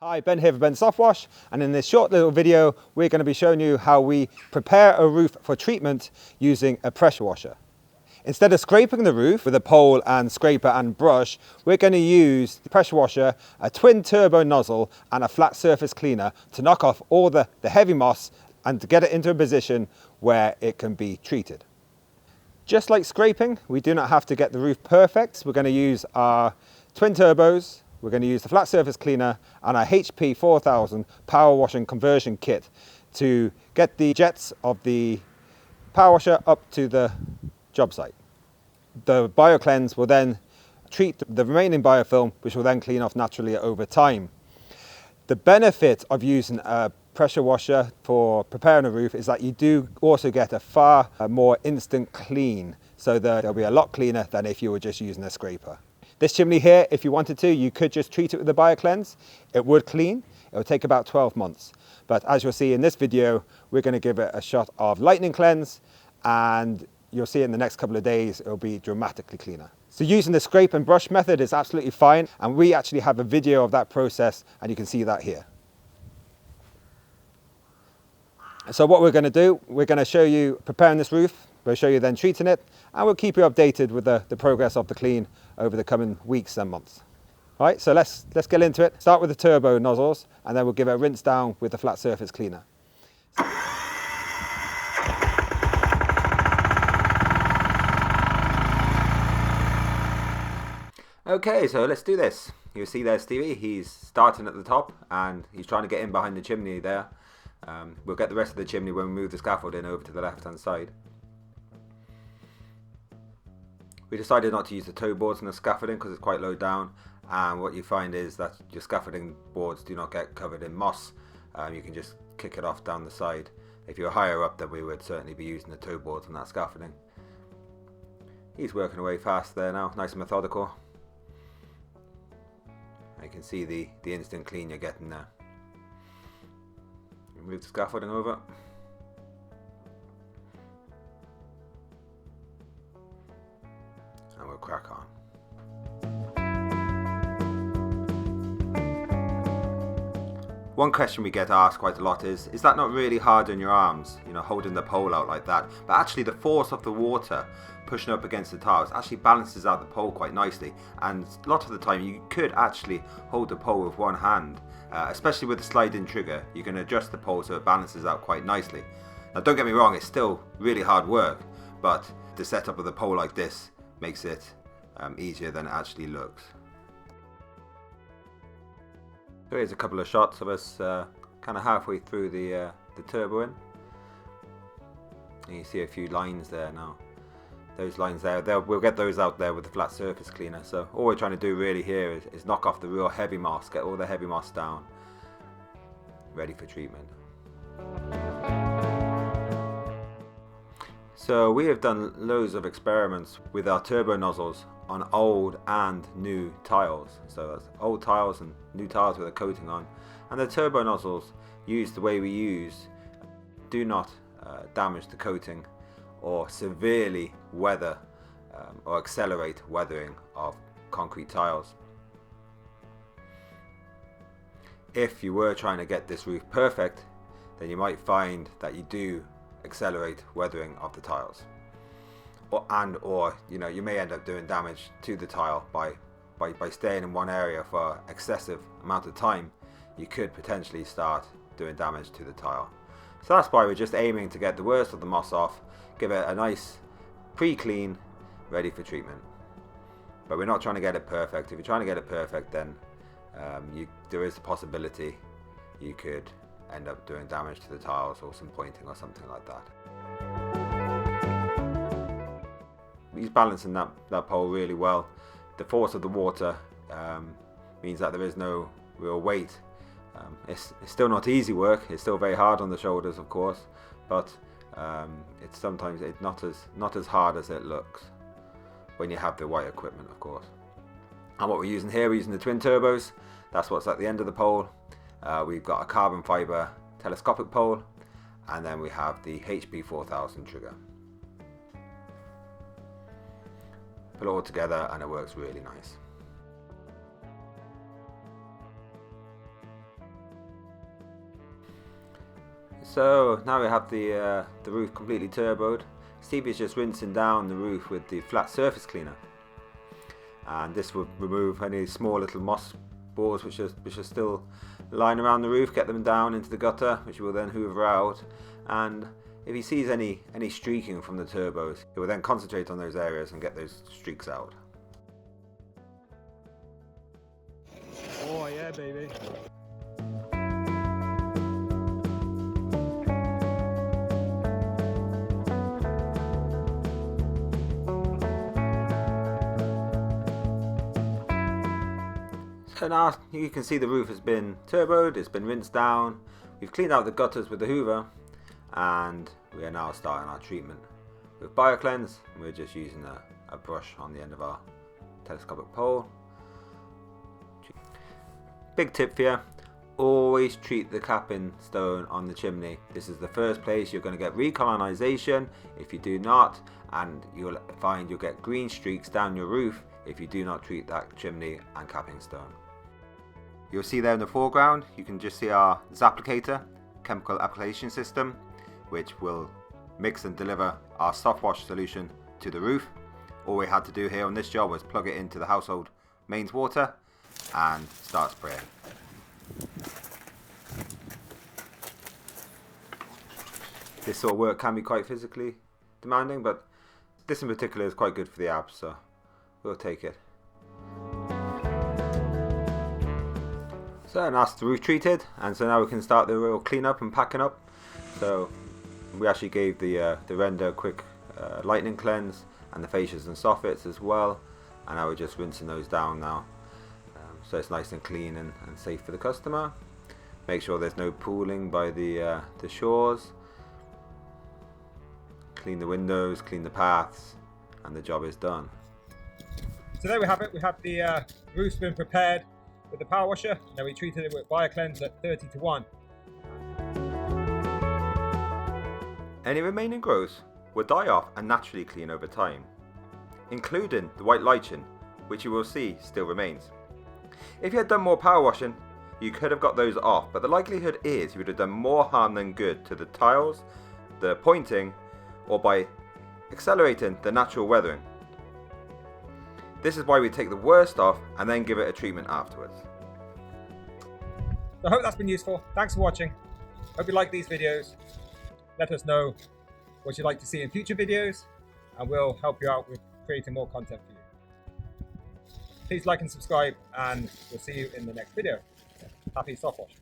Hi, Ben here for Benz Softwash, and in this short little video we're going to be showing you how we prepare a roof for treatment using a pressure washer. Instead of scraping the roof with a pole and scraper and brush, we're going to use the pressure washer, a twin turbo nozzle and a flat surface cleaner to knock off all the heavy moss and to get it into a position where it can be treated. Just like scraping, we do not have to get the roof perfect. We're going to use our twin turbos, we're going to use the flat surface cleaner and our HP 4000 power washing conversion kit to get the jets of the power washer up to the job site. The Bio Cleanze will then treat the remaining biofilm, which will then clean off naturally over time. The benefit of using a pressure washer for preparing a roof is that you do also get a far more instant clean, so that they'll be a lot cleaner than if you were just using a scraper. This chimney here, if you wanted to, you could just treat it with the Bio Cleanze. It would clean. It would take about 12 months. But as you'll see in this video, we're going to give it a shot of lightning cleanse, and you'll see in the next couple of days, it'll be dramatically cleaner. So using the scrape and brush method is absolutely fine. And we actually have a video of that process, and you can see that here. So what we're going to do, we're going to show you preparing this roof. We'll show you then treating it, and we'll keep you updated with the progress of the clean over the coming weeks and months. All right, so let's get into it. Start with the turbo nozzles, and then we'll give it a rinse down with the flat surface cleaner. Okay, so let's do this. You'll see there Stevie, he's starting at the top and he's trying to get in behind the chimney there. We'll get the rest of the chimney when we move the scaffolding over to the left hand side. We decided not to use the toe boards in the scaffolding because it's quite low down, and what you find is that your scaffolding boards do not get covered in moss. You can just kick it off down the side. If you're higher up, then we would certainly be using the toe boards on that scaffolding. He's working away fast there now, nice and methodical. You can see the instant clean you're getting there. Move the scaffolding over. And we'll crack on. One question we get asked quite a lot is that not really hard on your arms, you know, holding the pole out like that? But actually the force of the water pushing up against the tiles actually balances out the pole quite nicely, and a lot of the time you could actually hold the pole with one hand, especially with the slide-in trigger. You can adjust the pole so it balances out quite nicely. Now don't get me wrong, it's still really hard work, but the setup of the pole like this makes it easier than it actually looks. So here's a couple of shots of us kind of halfway through the turbo in. And you see a few lines there now. Those lines there, we'll get those out there with the flat surface cleaner. So all we're trying to do really here is knock off the real heavy moss, get all the heavy moss down, ready for treatment. So we have done loads of experiments with our turbo nozzles on old and new tiles. So that's old tiles and new tiles with a coating on. And the turbo nozzles, used the way we use, do not damage the coating or severely weather or accelerate weathering of concrete tiles. If you were trying to get this roof perfect, then you might find that you do accelerate weathering of the tiles, or you know, you may end up doing damage to the tile by staying in one area for excessive amount of time. You could potentially start doing damage to the tile. So that's why we're just aiming to get the worst of the moss off, give it a nice pre-clean, ready for treatment. But we're not trying to get it perfect. If you're trying to get it perfect, then there is a possibility you could end up doing damage to the tiles or some pointing or something like that. He's balancing that pole really well. The force of the water means that there is no real weight. It's still not easy work. It's still very hard on the shoulders, of course, but it's sometimes not as hard as it looks when you have the right equipment, of course. And what we're using here, we're using the twin turbos. That's what's at the end of the pole. We've got a carbon fiber telescopic pole, and then we have the HP 4000 trigger. Put it all together and it works really nice. So now we have the roof completely turboed. Steve is just rinsing down the roof with the flat surface cleaner, and this will remove any small little moss spores which are still lying around the roof, get them down into the gutter, which will then hoover out. And if he sees any streaking from the turbos, he will then concentrate on those areas and get those streaks out. Oh yeah, baby. So now you can see the roof has been turboed, it's been rinsed down, we've cleaned out the gutters with the hoover, and we are now starting our treatment with Bio Cleanze. We're just using a brush on the end of our telescopic pole. Big tip here, always treat the capping stone on the chimney. This is the first place you're going to get recolonization if you do not, and you'll find you'll get green streaks down your roof if you do not treat that chimney and capping stone. You'll see there in the foreground, you can just see our Zapplicator chemical application system, which will mix and deliver our Softwash solution to the roof. All we had to do here on this job was plug it into the household mains water and start spraying. This sort of work can be quite physically demanding, but this in particular is quite good for the abs, so we'll take it. So that's the roof treated, and so now we can start the real cleanup and packing up. So we actually gave the render a quick lightning cleanse, and the fascias and soffits as well, and now we're just rinsing those down now, so it's nice and clean and safe for the customer. Make sure there's no pooling by the shores. Clean the windows, clean the paths, and the job is done. So there we have it. We have the roof's been prepared with the power washer. Now we treated it with Bio Cleanze at 30:1. Any remaining growths will die off and naturally clean over time, including the white lichen, which you will see still remains. If you had done more power washing, you could have got those off, but the likelihood is you would have done more harm than good to the tiles, the pointing, or by accelerating the natural weathering. This is why we take the worst off and then give it a treatment afterwards. So I hope that's been useful. Thanks for watching. Hope you like these videos. Let us know what you'd like to see in future videos, and we'll help you out with creating more content for you. Please like and subscribe, and we'll see you in the next video. Happy Softwash.